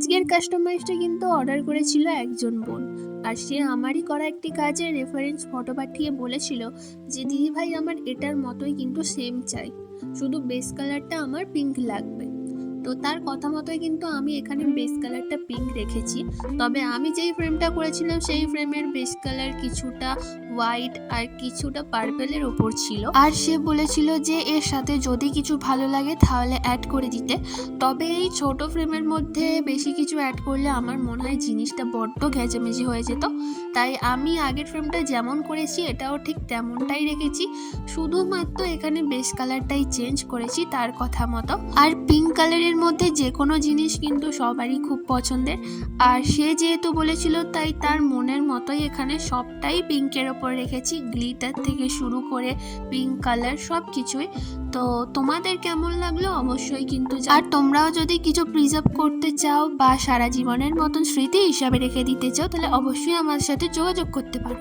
আজকের কাস্টমাইজটা কিন্তু অর্ডার করেছিল একজন বোন, আর সে আমারই করা একটি কাজের রেফারেন্স ফটো পাঠিয়ে বলেছিল যে দিদি ভাই আমার এটার মতোই কিন্তু সেম চাই, শুধু বেস কালারটা আমার পিঙ্ক লাগবে। তো তার কথা মতোই কিন্তু আমি এখানে বেস কালারটা পিঙ্ক রেখেছি। তবে আমি যেই ফ্রেমটা করেছিলাম সেই ফ্রেমের বেস কালার কিছুটা হোয়াইট আর কিছুটা পার্পেলের ওপর ছিল, আর সে বলেছিল যে এর সাথে যদি কিছু ভালো লাগে তাহলে অ্যাড করে দিতে। তবে এই ছোট ফ্রেমের মধ্যে বেশি কিছু অ্যাড করলে আমার মনে হয় জিনিসটা বড্ড ঘেঁচামেচি হয়ে যেত, তাই আমি আগের ফ্রেমটা যেমন করেছি এটাও ঠিক তেমনটাই রেখেছি, শুধুমাত্র এখানে বেস কালারটাই চেঞ্জ করেছি তার কথা মতো। আর পিঙ্ক কালারের মধ্যে যে কোনো জিনিস কিন্তু সবারই খুব পছন্দের, আর সে যেহেতু বলেছিল তাই তার মনের মতোই এখানে সবটাই পিঙ্কের ওপর রেখেছি, গ্লিটার থেকে শুরু করে পিঙ্ক কালার সব কিছুই। তো তোমাদের কেমন লাগলো অবশ্যই কিন্তু আর তোমরাও যদি কিছু প্রিজার্ভ করতে চাও বা সারা জীবনের মতন স্মৃতি হিসাবে রেখে দিতে চাও তাহলে অবশ্যই আমার সাথে যোগাযোগ করতে পারো।